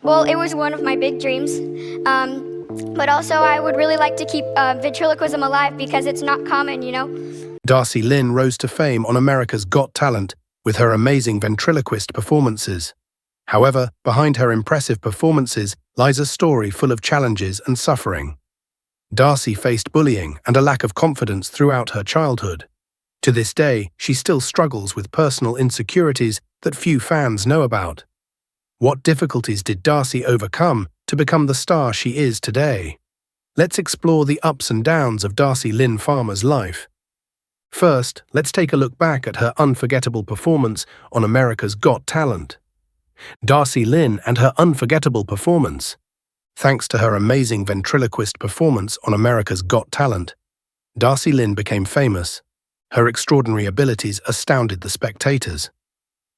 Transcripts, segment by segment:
Well, it was one of my big dreams. But also I would really like to keep ventriloquism alive because it's not common, you know? Darci Lynne rose to fame on America's Got Talent with her amazing ventriloquist performances. However, behind her impressive performances lies a story full of challenges and suffering. Darci faced bullying and a lack of confidence throughout her childhood. To this day, she still struggles with personal insecurities that few fans know about. What difficulties did Darci overcome to become the star she is today? Let's explore the ups and downs of Darci Lynne Farmer's life. First, let's take a look back at her unforgettable performance on America's Got Talent. Darci Lynne and her unforgettable performance. Thanks to her amazing ventriloquist performance on America's Got Talent, Darci Lynne became famous. Her extraordinary abilities astounded the spectators.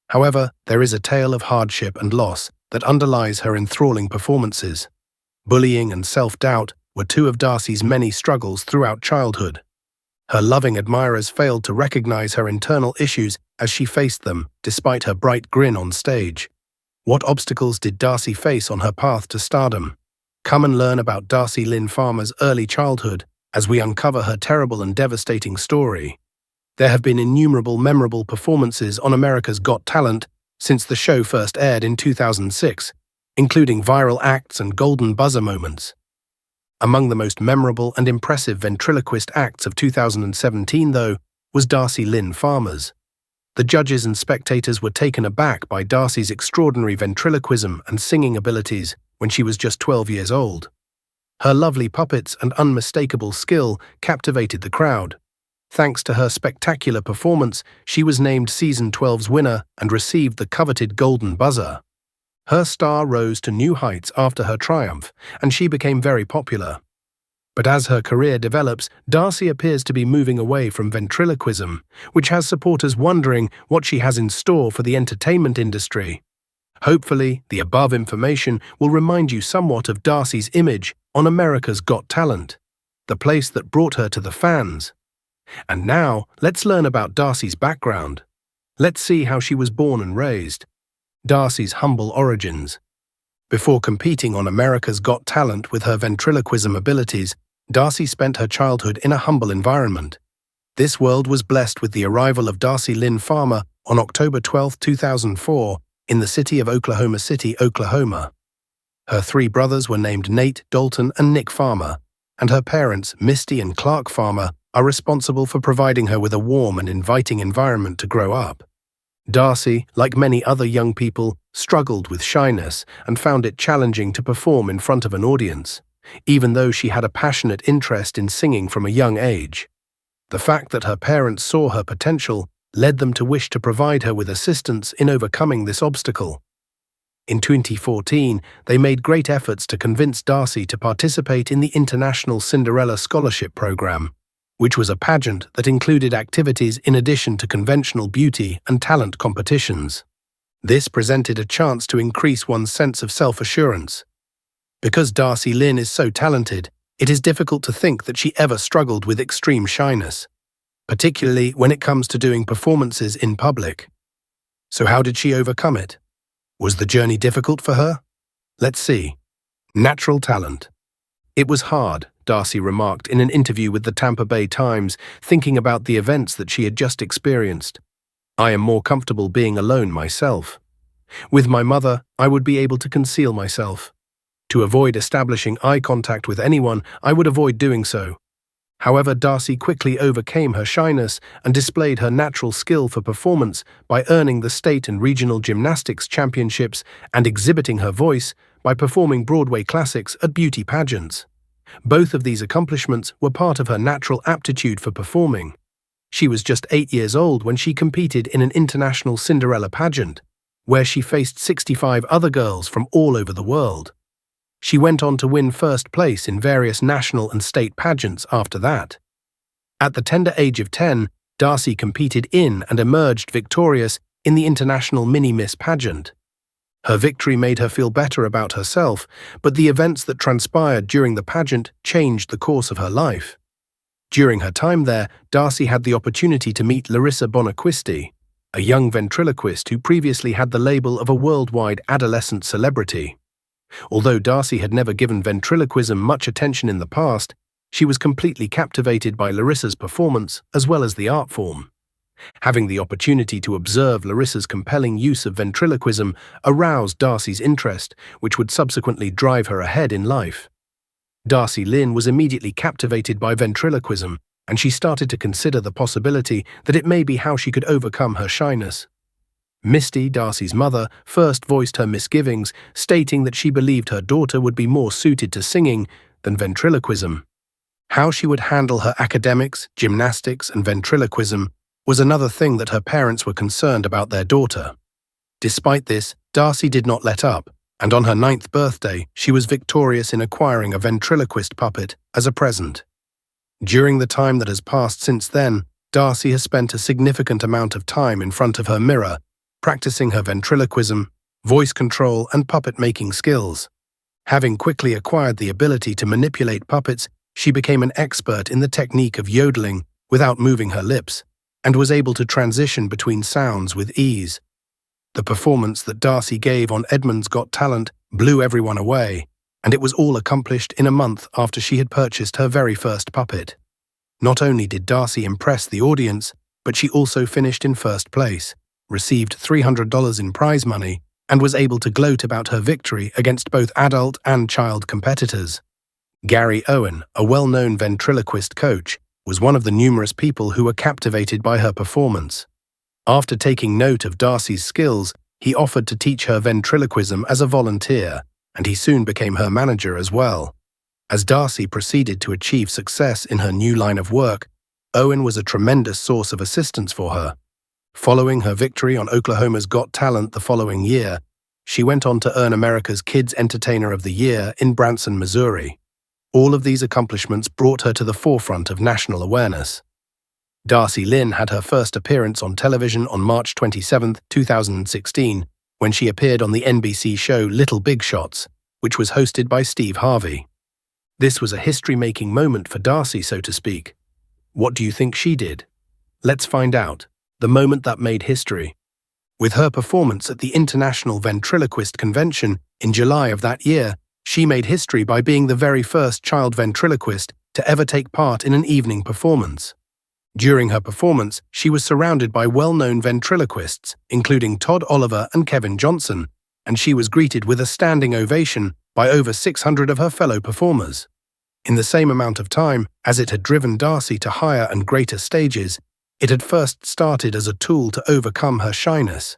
However, there is a tale of hardship and loss that underlies her enthralling performances. Bullying and self-doubt were two of Darci's many struggles throughout childhood. Her loving admirers failed to recognize her internal issues as she faced them, despite her bright grin on stage. What obstacles did Darci face on her path to stardom? Come and learn about Darci Lynne Farmer's early childhood as we uncover her terrible and devastating story. There have been innumerable memorable performances on America's Got Talent since the show first aired in 2006, including viral acts and golden buzzer moments. Among the most memorable and impressive ventriloquist acts of 2017, though, was Darci Lynne Farmer's. The judges and spectators were taken aback by Darci's extraordinary ventriloquism and singing abilities when she was just 12 years old. Her lovely puppets and unmistakable skill captivated the crowd. Thanks to her spectacular performance, she was named Season 12's winner and received the coveted golden buzzer. Her star rose to new heights after her triumph, and she became very popular. But as her career develops, Darci appears to be moving away from ventriloquism, which has supporters wondering what she has in store for the entertainment industry. Hopefully, the above information will remind you somewhat of Darci's image on America's Got Talent, the place that brought her to the fans. And now, let's learn about Darci's background. Let's see how she was born and raised. Darci's humble origins. Before competing on America's Got Talent with her ventriloquism abilities, Darci spent her childhood in a humble environment. This world was blessed with the arrival of Darci Lynne Farmer on October 12, 2004, in the city of Oklahoma City, Oklahoma. Her three brothers were named Nate, Dalton, and Nick Farmer, and her parents, Misty and Clark Farmer, are responsible for providing her with a warm and inviting environment to grow up. Darci, like many other young people, struggled with shyness and found it challenging to perform in front of an audience, even though she had a passionate interest in singing from a young age. The fact that her parents saw her potential led them to wish to provide her with assistance in overcoming this obstacle. In 2014, they made great efforts to convince Darci to participate in the International Cinderella Scholarship Program, which was a pageant that included activities in addition to conventional beauty and talent competitions. This presented a chance to increase one's sense of self-assurance. Because Darci Lynne is so talented, it is difficult to think that she ever struggled with extreme shyness, particularly when it comes to doing performances in public. So how did she overcome it? Was the journey difficult for her? Let's see. Natural talent. It was hard, Darci remarked in an interview with the Tampa Bay Times, thinking about the events that she had just experienced. I am more comfortable being alone myself. With my mother, I would be able to conceal myself. To avoid establishing eye contact with anyone, I would avoid doing so. However, Darci quickly overcame her shyness and displayed her natural skill for performance by earning the state and regional gymnastics championships and exhibiting her voice by performing Broadway classics at beauty pageants. Both of these accomplishments were part of her natural aptitude for performing. She was just 8 years old when she competed in an international Cinderella pageant, where she faced 65 other girls from all over the world. She went on to win first place in various national and state pageants after that. At the tender age of 10, Darci competed in and emerged victorious in the International Mini-Miss pageant. Her victory made her feel better about herself, but the events that transpired during the pageant changed the course of her life. During her time there, Darci had the opportunity to meet Larissa Bonacquisti, a young ventriloquist who previously had the label of a worldwide adolescent celebrity. Although Darci had never given ventriloquism much attention in the past, she was completely captivated by Larissa's performance as well as the art form. Having the opportunity to observe Larissa's compelling use of ventriloquism aroused Darci's interest, which would subsequently drive her ahead in life. Darci Lynne was immediately captivated by ventriloquism, and she started to consider the possibility that it may be how she could overcome her shyness. Misty, Darci's mother, first voiced her misgivings, stating that she believed her daughter would be more suited to singing than ventriloquism. How she would handle her academics, gymnastics, and ventriloquism was another thing that her parents were concerned about their daughter. Despite this, Darci did not let up, and on her 9th birthday, she was victorious in acquiring a ventriloquist puppet as a present. During the time that has passed since then, Darci has spent a significant amount of time in front of her mirror, practicing her ventriloquism, voice control, and puppet-making skills. Having quickly acquired the ability to manipulate puppets, she became an expert in the technique of yodeling without moving her lips, and was able to transition between sounds with ease. The performance that Darci gave on Edmund's Got Talent blew everyone away, and it was all accomplished in a month after she had purchased her very first puppet. Not only did Darci impress the audience, but she also finished in first place, received $300 in prize money, and was able to gloat about her victory against both adult and child competitors. Gary Owen, a well-known ventriloquist coach, was one of the numerous people who were captivated by her performance. After taking note of Darci's skills, he offered to teach her ventriloquism as a volunteer, and he soon became her manager as well. As Darci proceeded to achieve success in her new line of work, Owen was a tremendous source of assistance for her. Following her victory on Oklahoma's Got Talent the following year, she went on to earn America's Kids Entertainer of the Year in Branson, Missouri. All of these accomplishments brought her to the forefront of national awareness. Darci Lynne had her first appearance on television on March 27, 2016, when she appeared on the NBC show Little Big Shots, which was hosted by Steve Harvey. This was a history-making moment for Darci, so to speak. What do you think she did? Let's find out. The moment that made history. With her performance at the International Ventriloquist Convention in July of that year, she made history by being the very first child ventriloquist to ever take part in an evening performance. During her performance, she was surrounded by well-known ventriloquists, including Todd Oliver and Kevin Johnson, and she was greeted with a standing ovation by over 600 of her fellow performers. In the same amount of time as it had driven Darci to higher and greater stages, it had first started as a tool to overcome her shyness.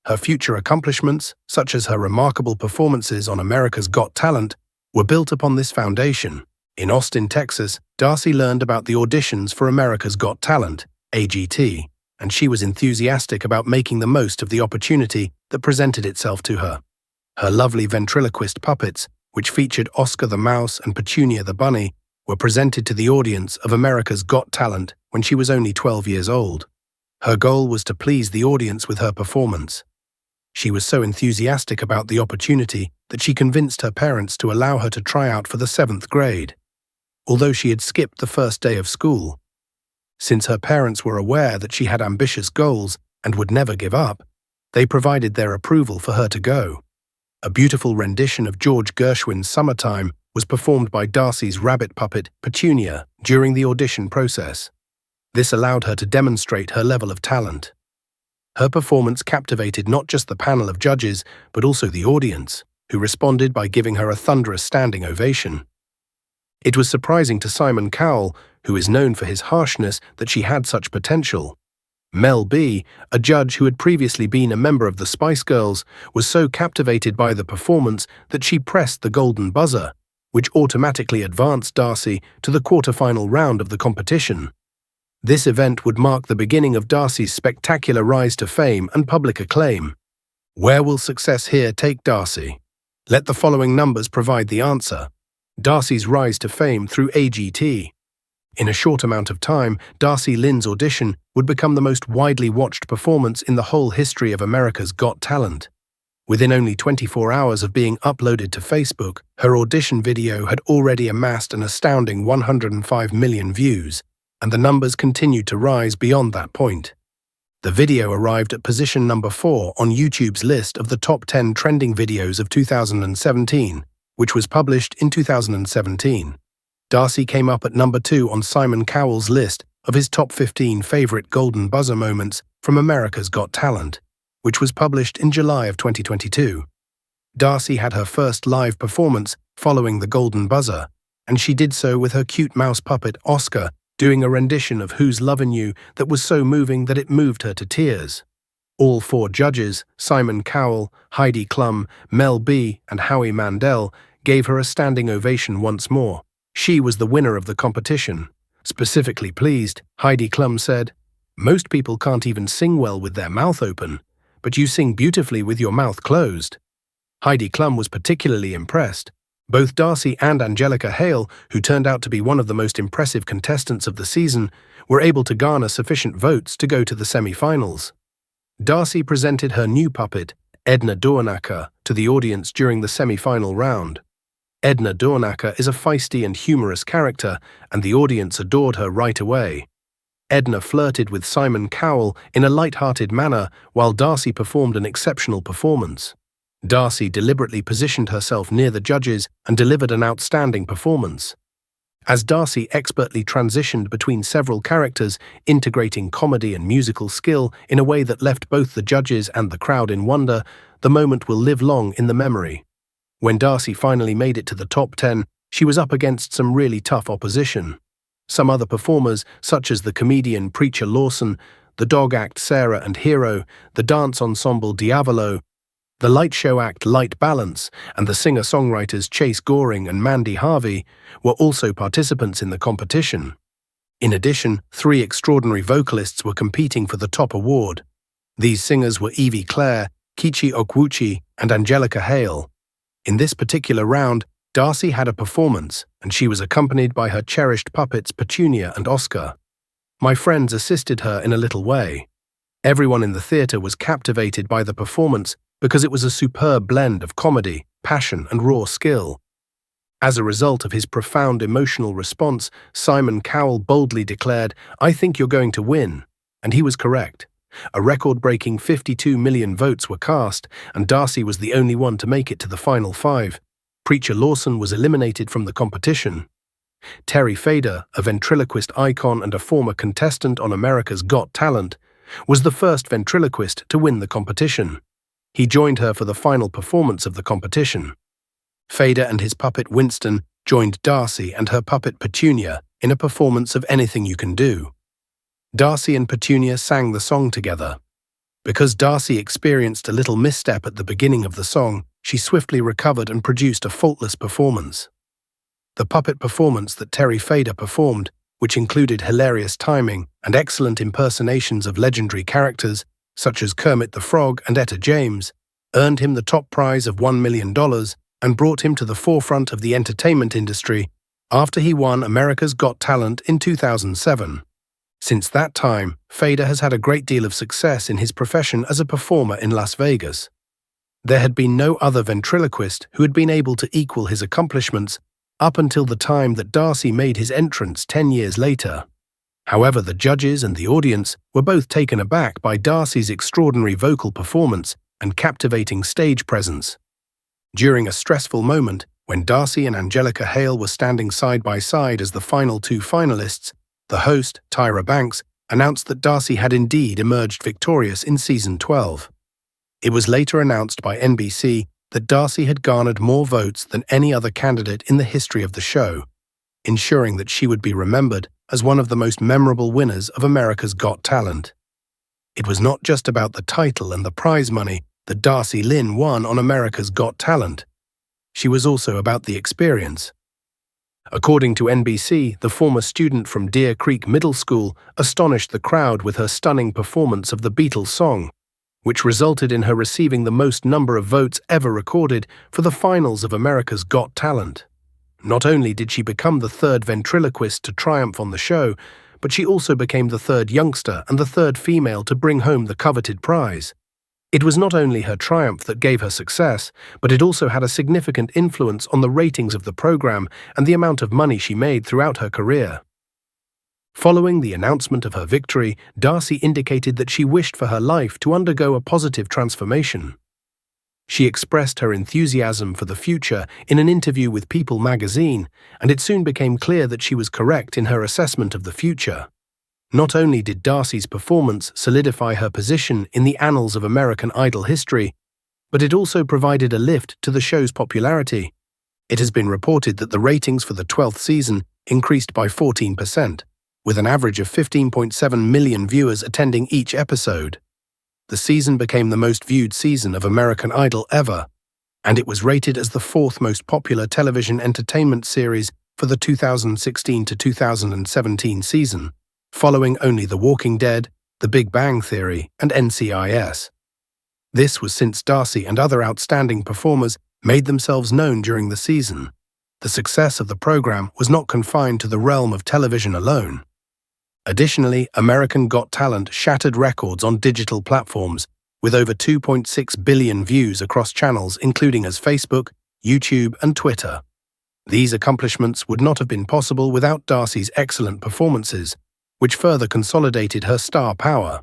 Her future accomplishments, such as her remarkable performances on America's Got Talent, were built upon this foundation. In Austin, Texas, Darci learned about the auditions for America's Got Talent, AGT, and she was enthusiastic about making the most of the opportunity that presented itself to her. Her lovely ventriloquist puppets, which featured Oscar the Mouse and Petunia the Bunny, were presented to the audience of America's Got Talent when she was only 12 years old. Her goal was to please the audience with her performance. She was so enthusiastic about the opportunity that she convinced her parents to allow her to try out for the 7th grade, although she had skipped the first day of school. Since her parents were aware that she had ambitious goals and would never give up, they provided their approval for her to go. A beautiful rendition of George Gershwin's Summertime was performed by Darci's rabbit puppet, Petunia, during the audition process. This allowed her to demonstrate her level of talent. Her performance captivated not just the panel of judges, but also the audience, who responded by giving her a thunderous standing ovation. It was surprising to Simon Cowell, who is known for his harshness, that she had such potential. Mel B., a judge who had previously been a member of the Spice Girls, was so captivated by the performance that she pressed the golden buzzer, which automatically advanced Darci to the quarterfinal round of the competition. This event would mark the beginning of Darci's spectacular rise to fame and public acclaim. Where will success here take Darci? Let the following numbers provide the answer. Darci's rise to fame through AGT. In a short amount of time, Darci Lynne's audition would become the most widely watched performance in the whole history of America's Got Talent. Within only 24 hours of being uploaded to Facebook, her audition video had already amassed an astounding 105 million views, and the numbers continued to rise beyond that point. The video arrived at position number 4 on YouTube's list of the top 10 trending videos of 2017, which was published in 2017. Darci came up at number 2 on Simon Cowell's list of his top 15 favorite golden buzzer moments from America's Got Talent, which was published in July of 2022. Darci had her first live performance following the golden buzzer, and she did so with her cute mouse puppet Oscar doing a rendition of Who's Lovin' You that was so moving that it moved her to tears. All 4 judges, Simon Cowell, Heidi Klum, Mel B, and Howie Mandel, gave her a standing ovation once more. She was the winner of the competition. Specifically pleased, Heidi Klum said, "Most people can't even sing well with their mouth open, but you sing beautifully with your mouth closed." Heidi Klum was particularly impressed. Both Darci and Angelica Hale, who turned out to be one of the most impressive contestants of the season, were able to garner sufficient votes to go to the semi-finals. Darci presented her new puppet, Edna Dornacker, to the audience during the semi-final round. Edna Dornacker is a feisty and humorous character, and the audience adored her right away. Edna flirted with Simon Cowell in a light-hearted manner, while Darci performed an exceptional performance. Darci deliberately positioned herself near the judges and delivered an outstanding performance. As Darci expertly transitioned between several characters, integrating comedy and musical skill in a way that left both the judges and the crowd in wonder, the moment will live long in the memory. When Darci finally made it to the top 10, she was up against some really tough opposition. Some other performers, such as the comedian Preacher Lawson, the dog act Sarah and Hero, the dance ensemble Diavolo, the light show act Light Balance, and the singer-songwriters Chase Goring and Mandy Harvey, were also participants in the competition. In addition, 3 extraordinary vocalists were competing for the top award. These singers were Evie Clare, Kichi Okwuchi, and Angelica Hale. In this particular round, Darci had a performance, and she was accompanied by her cherished puppets Petunia and Oscar. My friends assisted her in a little way. Everyone in the theatre was captivated by the performance because it was a superb blend of comedy, passion, and raw skill. As a result of his profound emotional response, Simon Cowell boldly declared, "I think you're going to win." And he was correct. A record-breaking 52 million votes were cast, and Darci was the only one to make it to the final 5. Preacher Lawson was eliminated from the competition. Terry Fader, a ventriloquist icon and a former contestant on America's Got Talent, was the first ventriloquist to win the competition. He joined her for the final performance of the competition. Fader and his puppet Winston joined Darci and her puppet Petunia in a performance of Anything You Can Do. Darci and Petunia sang the song together. Because Darci experienced a little misstep at the beginning of the song, she swiftly recovered and produced a faultless performance. The puppet performance that Terry Fader performed, which included hilarious timing and excellent impersonations of legendary characters such as Kermit the Frog and Etta James, earned him the top prize of $1 million and brought him to the forefront of the entertainment industry after he won America's Got Talent in 2007. Since that time, Fader has had a great deal of success in his profession as a performer in Las Vegas. There had been no other ventriloquist who had been able to equal his accomplishments up until the time that Darci made his entrance 10 years later. However, the judges and the audience were both taken aback by Darci's extraordinary vocal performance and captivating stage presence. During a stressful moment, when Darci and Angelica Hale were standing side by side as the final 2 finalists, the host, Tyra Banks, announced that Darci had indeed emerged victorious in Season 12. It was later announced by NBC that Darci had garnered more votes than any other candidate in the history of the show, ensuring that she would be remembered as one of the most memorable winners of America's Got Talent. It was not just about the title and the prize money that Darci Lynne won on America's Got Talent. She was also about the experience. According to NBC, the former student from Deer Creek Middle School astonished the crowd with her stunning performance of the Beatles song, which resulted in her receiving the most number of votes ever recorded for the finals of America's Got Talent. Not only did she become the 3rd ventriloquist to triumph on the show, but she also became the 3rd youngster and the 3rd female to bring home the coveted prize. It was not only her triumph that gave her success, but it also had a significant influence on the ratings of the program and the amount of money she made throughout her career. Following the announcement of her victory, Darci indicated that she wished for her life to undergo a positive transformation. She expressed her enthusiasm for the future in an interview with People magazine, and it soon became clear that she was correct in her assessment of the future. Not only did Darci's performance solidify her position in the annals of American Idol history, but it also provided a lift to the show's popularity. It has been reported that the ratings for the 12th season increased by 14%, with an average of 15.7 million viewers attending each episode. The season became the most viewed season of American Idol ever, and it was rated as the fourth most popular television entertainment series for the 2016 to 2017 season, following only The Walking Dead, The Big Bang Theory, and NCIS. This was since Darci and other outstanding performers made themselves known during the season. The success of the program was not confined to the realm of television alone. Additionally, American Got Talent shattered records on digital platforms, with over 2.6 billion views across channels including as Facebook, YouTube, and Twitter. These accomplishments would not have been possible without Darci's excellent performances, which further consolidated her star power.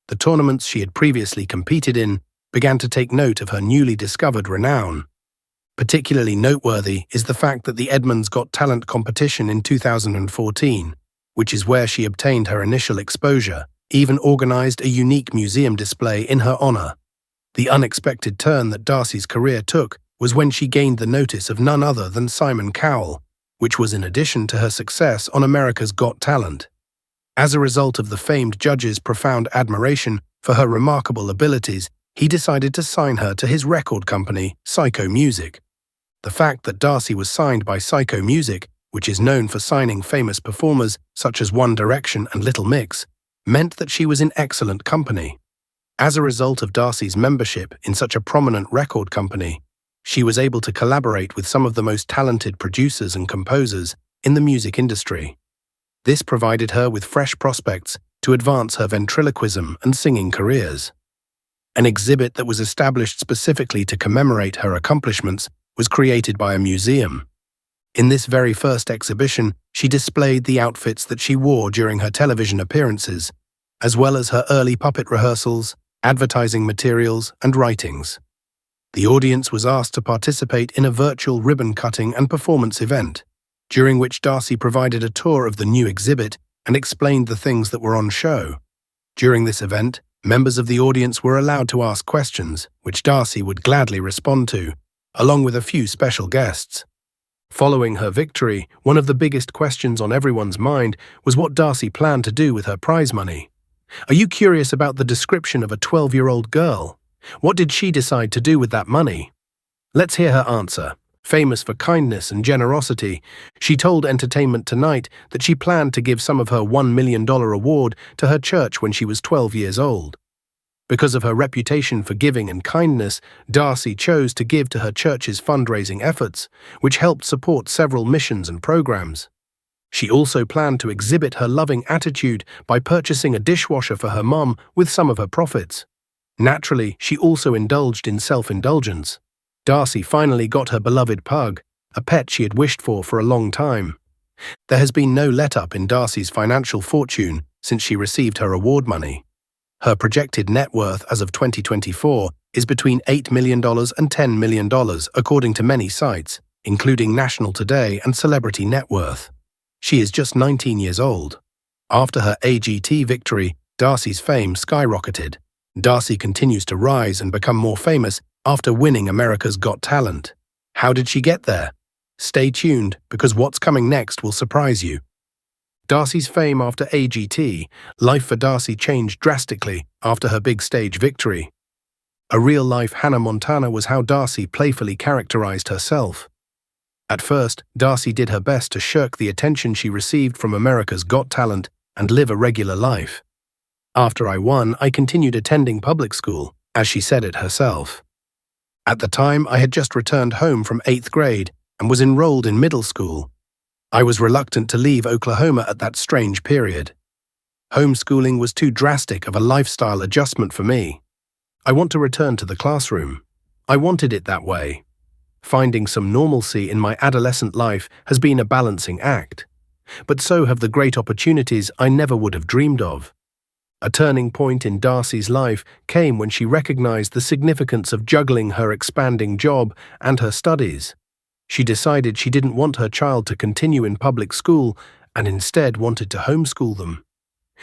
The tournaments she had previously competed in began to take note of her newly discovered renown. Particularly noteworthy is the fact that the Edmonds Got Talent competition in 2014, which is where she obtained her initial exposure, even organized a unique museum display in her honor. The unexpected turn that Darci's career took was when she gained the notice of none other than Simon Cowell, which was in addition to her success on America's Got Talent. As a result of the famed judge's profound admiration for her remarkable abilities, he decided to sign her to his record company, Psycho Music. The fact that Darci was signed by Psycho Music, which is known for signing famous performers such as One Direction and Little Mix, meant that she was in excellent company. As a result of Darci's membership in such a prominent record company, she was able to collaborate with some of the most talented producers and composers in the music industry. This provided her with fresh prospects to advance her ventriloquism and singing careers. An exhibit that was established specifically to commemorate her accomplishments was created by a museum. In this very first exhibition, she displayed the outfits that she wore during her television appearances, as well as her early puppet rehearsals, advertising materials, and writings. The audience was asked to participate in a virtual ribbon-cutting and performance event, during which Darci provided a tour of the new exhibit and explained the things that were on show. During this event, members of the audience were allowed to ask questions, which Darci would gladly respond to, along with a few special guests. Following her victory, one of the biggest questions on everyone's mind was what Darci planned to do with her prize money. Are you curious about the description of a 12-year-old girl? What did she decide to do with that money? Let's hear her answer. Famous for kindness and generosity, she told Entertainment Tonight that she planned to give some of her $1 million award to her church when she was 12 years old. Because of her reputation for giving and kindness, Darci chose to give to her church's fundraising efforts, which helped support several missions and programs. She also planned to exhibit her loving attitude by purchasing a dishwasher for her mom with some of her profits. Naturally, she also indulged in self-indulgence. Darci finally got her beloved pug, a pet she had wished for a long time. There has been no let-up in Darci's financial fortune since she received her award money. Her projected net worth as of 2024 is between $8 million and $10 million, according to many sites, including National Today and Celebrity Net Worth. She is just 19 years old. After her AGT victory, Darci's fame skyrocketed. Darci continues to rise and become more famous after winning America's Got Talent. How did she get there? Stay tuned, because what's coming next will surprise you. Darci's fame after AGT, life for Darci changed drastically after her big stage victory. A real-life Hannah Montana was how Darci playfully characterized herself. At first, Darci did her best to shirk the attention she received from America's Got Talent and live a regular life. After I won, I continued attending public school, as she said it herself. At the time, I had just returned home from 8th grade and was enrolled in middle school. I was reluctant to leave Oklahoma at that strange period. Homeschooling was too drastic of a lifestyle adjustment for me. I want to return to the classroom. I wanted it that way. Finding some normalcy in my adolescent life has been a balancing act. But so have the great opportunities I never would have dreamed of. A turning point in Darci's life came when she recognized the significance of juggling her expanding job and her studies. She decided she didn't want her child to continue in public school and instead wanted to homeschool them.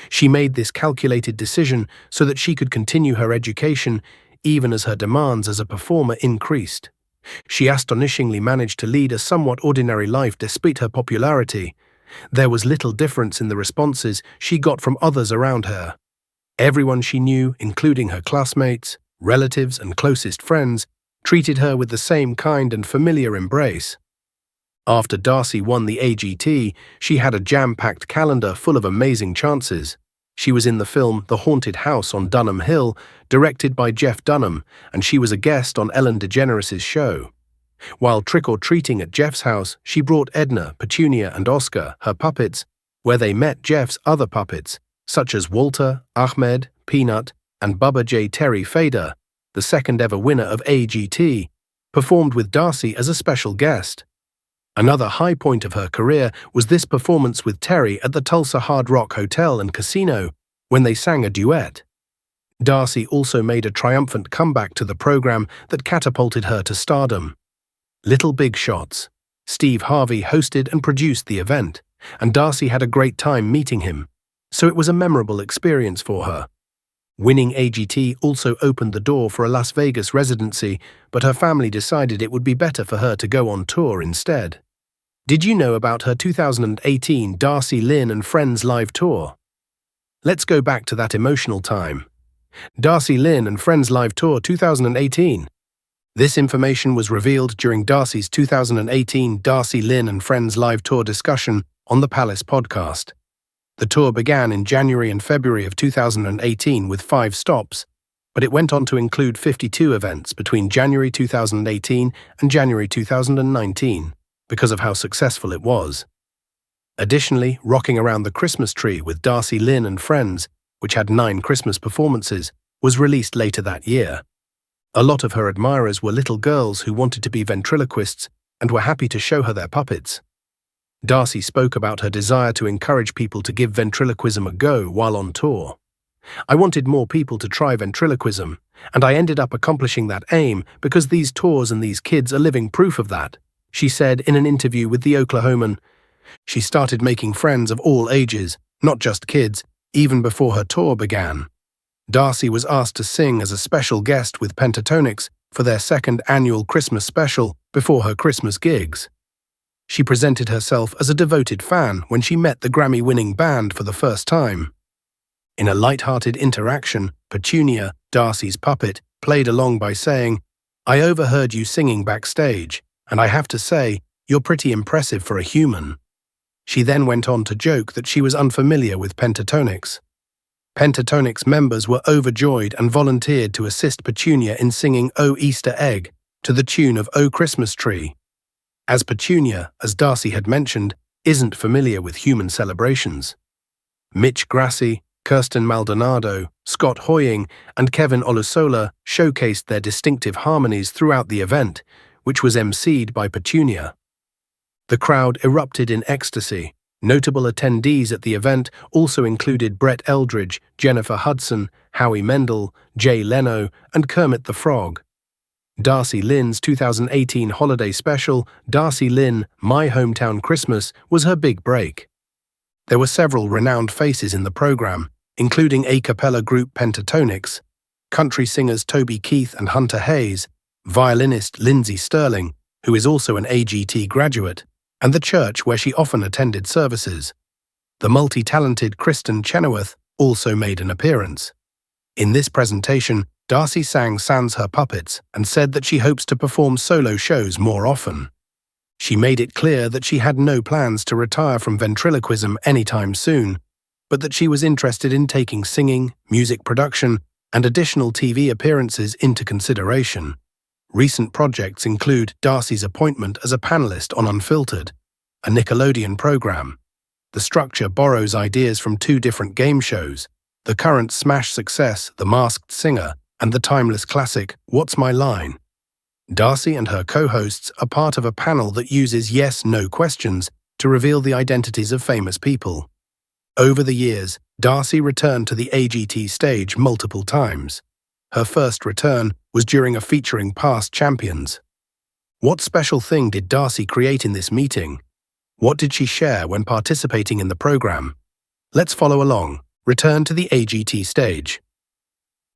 She made this calculated decision so that she could continue her education even as her demands as a performer increased. She astonishingly managed to lead a somewhat ordinary life despite her popularity. There was little difference in the responses she got from others around her. Everyone she knew, including her classmates, relatives, and closest friends, treated her with the same kind and familiar embrace. After Darci won the AGT, she had a jam-packed calendar full of amazing chances. She was in the film The Haunted House on Dunham Hill, directed by Jeff Dunham, and she was a guest on Ellen DeGeneres' show. While trick-or-treating at Jeff's house, she brought Edna, Petunia, and Oscar, her puppets, where they met Jeff's other puppets, such as Walter, Ahmed, Peanut, and Bubba J. Terry Fader, the second-ever winner of AGT, performed with Darci as a special guest. Another high point of her career was this performance with Terry at the Tulsa Hard Rock Hotel and Casino, when they sang a duet. Darci also made a triumphant comeback to the program that catapulted her to stardom. Little Big Shots. Steve Harvey hosted and produced the event, and Darci had a great time meeting him, so it was a memorable experience for her. Winning AGT also opened the door for a Las Vegas residency, but her family decided it would be better for her to go on tour instead. Did you know about her 2018 Darci Lynne and Friends live tour? Let's go back to that emotional time. Darci Lynne and Friends live tour 2018. This information was revealed during Darci's 2018 Darci Lynne and Friends live tour discussion on the Palace podcast. The tour began in January and February of 2018 with 5 stops, but it went on to include 52 events between January 2018 and January 2019 because of how successful it was. Additionally, Rocking Around the Christmas Tree with Darci Lynne and Friends, which had 9 Christmas performances, was released later that year. A lot of her admirers were little girls who wanted to be ventriloquists and were happy to show her their puppets. Darci spoke about her desire to encourage people to give ventriloquism a go while on tour. I wanted more people to try ventriloquism, and I ended up accomplishing that aim because these tours and these kids are living proof of that, she said in an interview with The Oklahoman. She started making friends of all ages, not just kids, even before her tour began. Darci was asked to sing as a special guest with Pentatonix for their second annual Christmas special before her Christmas gigs. She presented herself as a devoted fan when she met the Grammy-winning band for the first time. In a light-hearted interaction, Petunia, Darci's puppet, played along by saying, "I overheard you singing backstage, and I have to say, you're pretty impressive for a human." She then went on to joke that she was unfamiliar with Pentatonix. Pentatonix members were overjoyed and volunteered to assist Petunia in singing "Oh Easter Egg" to the tune of "Oh Christmas Tree." As Petunia, as Darci had mentioned, isn't familiar with human celebrations. Mitch Grassi, Kirsten Maldonado, Scott Hoying, and Kevin Olusola showcased their distinctive harmonies throughout the event, which was emceed by Petunia. The crowd erupted in ecstasy. Notable attendees at the event also included Brett Eldridge, Jennifer Hudson, Howie Mendel, Jay Leno, and Kermit the Frog. Darci Lynne's 2018 holiday special, Darci Lynne, My Hometown Christmas, was her big break. There were several renowned faces in the program, including a cappella group Pentatonix, country singers Toby Keith and Hunter Hayes, violinist Lindsey Sterling, who is also an AGT graduate, and the church where she often attended services. The multi-talented Kristen Chenoweth also made an appearance. In this presentation, Darci sang sans her puppets and said that she hopes to perform solo shows more often. She made it clear that she had no plans to retire from ventriloquism anytime soon, but that she was interested in taking singing, music production, and additional TV appearances into consideration. Recent projects include Darci's appointment as a panelist on Unfiltered, a Nickelodeon program. The structure borrows ideas from 2 different game shows, the current smash success The Masked Singer and the timeless classic What's My Line? Darci and her co-hosts are part of a panel that uses yes-no questions to reveal the identities of famous people. Over the years, Darci returned to the AGT stage multiple times. Her first return was during a featuring past champions. What special thing did Darci create in this meeting? What did she share when participating in the program? Let's follow along. Return to the AGT stage.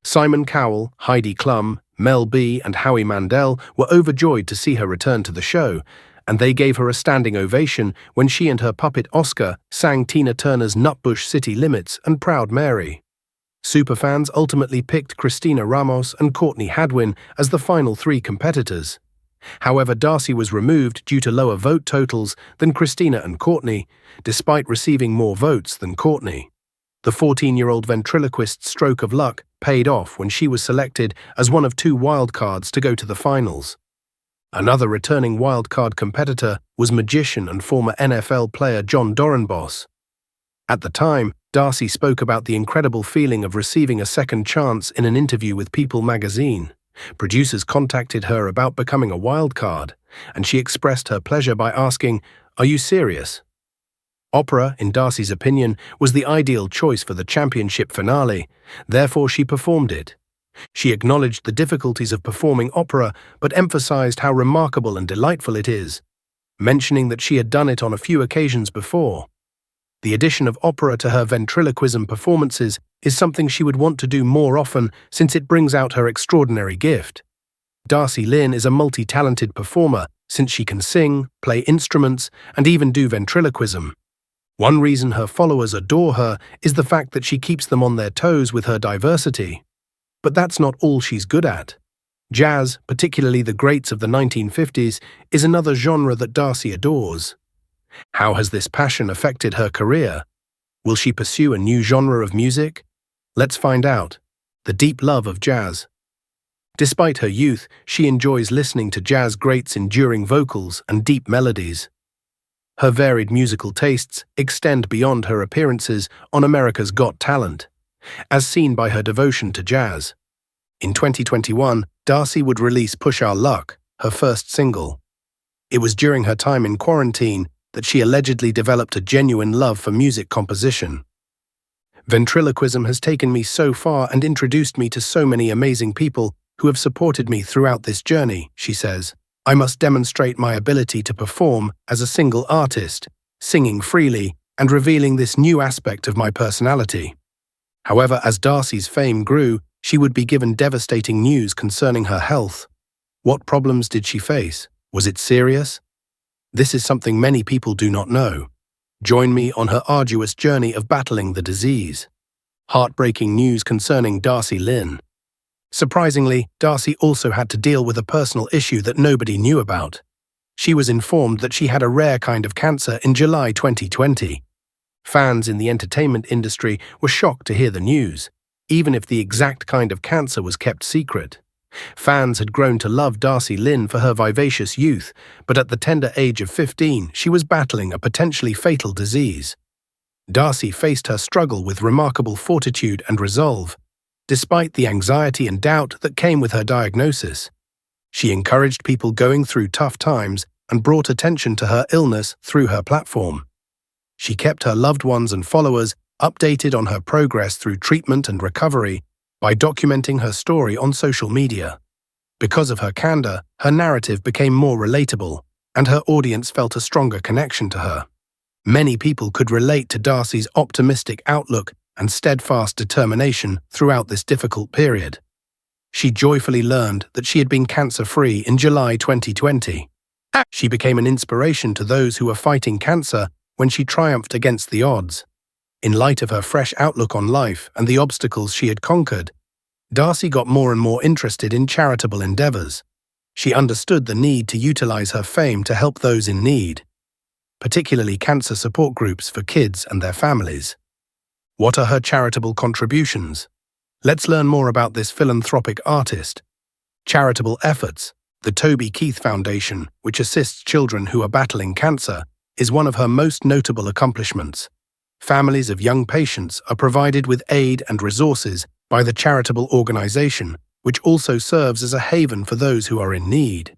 Simon Cowell, Heidi Klum, Mel B and Howie Mandel were overjoyed to see her return to the show, and they gave her a standing ovation when she and her puppet Oscar sang Tina Turner's Nutbush City Limits and Proud Mary. Superfans ultimately picked Christina Ramos and Courtney Hadwin as the final three competitors. However, Darci was removed due to lower vote totals than Christina and Courtney, despite receiving more votes than Courtney. The 14-year-old ventriloquist's stroke of luck paid off when she was selected as one of two wildcards to go to the finals. Another returning wildcard competitor was magician and former NFL player John Dorenbos. At the time, Darci spoke about the incredible feeling of receiving a second chance in an interview with People magazine. Producers contacted her about becoming a wildcard, and she expressed her pleasure by asking, "Are you serious?" Opera, in Darci's opinion, was the ideal choice for the championship finale, therefore she performed it. She acknowledged the difficulties of performing opera, but emphasized how remarkable and delightful it is, mentioning that she had done it on a few occasions before. The addition of opera to her ventriloquism performances is something she would want to do more often since it brings out her extraordinary gift. Darci Lynne is a multi-talented performer since she can sing, play instruments, and even do ventriloquism. One reason her followers adore her is the fact that she keeps them on their toes with her diversity. But that's not all she's good at. Jazz, particularly the greats of the 1950s, is another genre that Darci adores. How has this passion affected her career? Will she pursue a new genre of music? Let's find out. The deep love of jazz. Despite her youth, she enjoys listening to jazz greats' enduring vocals and deep melodies. Her varied musical tastes extend beyond her appearances on America's Got Talent, as seen by her devotion to jazz. In 2021, Darci would release Push Our Luck, her first single. It was during her time in quarantine that she allegedly developed a genuine love for music composition. Ventriloquism has taken me so far and introduced me to so many amazing people who have supported me throughout this journey, she says. I must demonstrate my ability to perform as a single artist, singing freely and revealing this new aspect of my personality. However, as Darci's fame grew, she would be given devastating news concerning her health. What problems did she face? Was it serious? This is something many people do not know. Join me on her arduous journey of battling the disease. Heartbreaking news concerning Darci Lynne. Surprisingly, Darci also had to deal with a personal issue that nobody knew about. She was informed that she had a rare kind of cancer in July 2020. Fans in the entertainment industry were shocked to hear the news, even if the exact kind of cancer was kept secret. Fans had grown to love Darci Lynne for her vivacious youth, but at the tender age of 15, she was battling a potentially fatal disease. Darci faced her struggle with remarkable fortitude and resolve, despite the anxiety and doubt that came with her diagnosis. She encouraged people going through tough times and brought attention to her illness through her platform. She kept her loved ones and followers updated on her progress through treatment and recovery by documenting her story on social media. Because of her candor, her narrative became more relatable, and her audience felt a stronger connection to her. Many people could relate to Darci's optimistic outlook and steadfast determination throughout this difficult period. She joyfully learned that she had been cancer-free in July 2020. She became an inspiration to those who were fighting cancer when she triumphed against the odds. In light of her fresh outlook on life and the obstacles she had conquered, Darci got more and more interested in charitable endeavors. She understood the need to utilize her fame to help those in need, particularly cancer support groups for kids and their families. What are her charitable contributions? Let's learn more about this philanthropic artist. Charitable efforts. The Toby Keith Foundation, which assists children who are battling cancer, is one of her most notable accomplishments. Families of young patients are provided with aid and resources by the charitable organization, which also serves as a haven for those who are in need.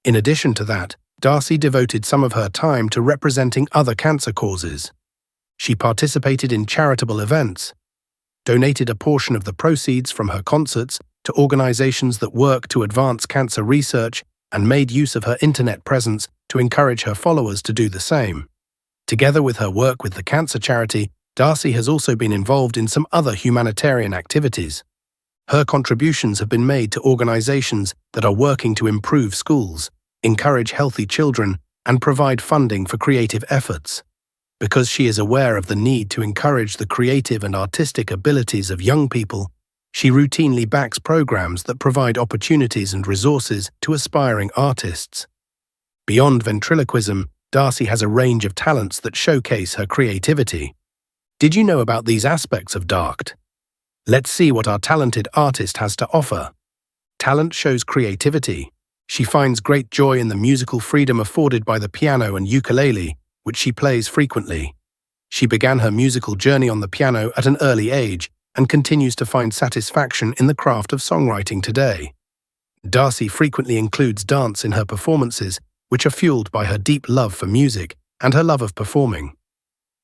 In addition to that, Darci devoted some of her time to representing other cancer causes. She participated in charitable events, donated a portion of the proceeds from her concerts to organizations that work to advance cancer research, and made use of her internet presence to encourage her followers to do the same. Together with her work with the cancer charity, Darci has also been involved in some other humanitarian activities. Her contributions have been made to organizations that are working to improve schools, encourage healthy children, and provide funding for creative efforts. Because she is aware of the need to encourage the creative and artistic abilities of young people, she routinely backs programs that provide opportunities and resources to aspiring artists. Beyond ventriloquism, Darci has a range of talents that showcase her creativity. Did you know about these aspects of Darci? Let's see what our talented artist has to offer. Talent shows creativity. She finds great joy in the musical freedom afforded by the piano and ukulele, which she plays frequently. She began her musical journey on the piano at an early age and continues to find satisfaction in the craft of songwriting today. Darci frequently includes dance in her performances, which are fueled by her deep love for music and her love of performing.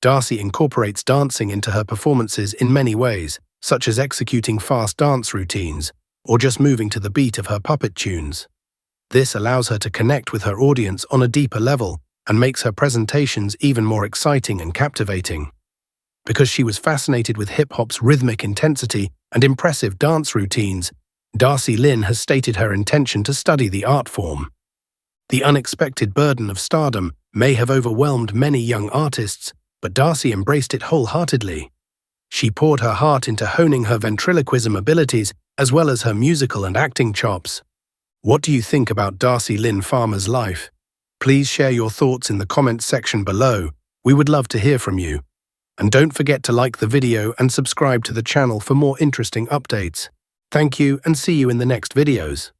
Darci incorporates dancing into her performances in many ways, such as executing fast dance routines or just moving to the beat of her puppet tunes. This allows her to connect with her audience on a deeper level and makes her presentations even more exciting and captivating. Because she was fascinated with hip-hop's rhythmic intensity and impressive dance routines, Darci Lynne has stated her intention to study the art form. The unexpected burden of stardom may have overwhelmed many young artists, but Darci embraced it wholeheartedly. She poured her heart into honing her ventriloquism abilities as well as her musical and acting chops. What do you think about Darci Lynne Farmer's life? Please share your thoughts in the comments section below. We would love to hear from you. And don't forget to like the video and subscribe to the channel for more interesting updates. Thank you and see you in the next videos.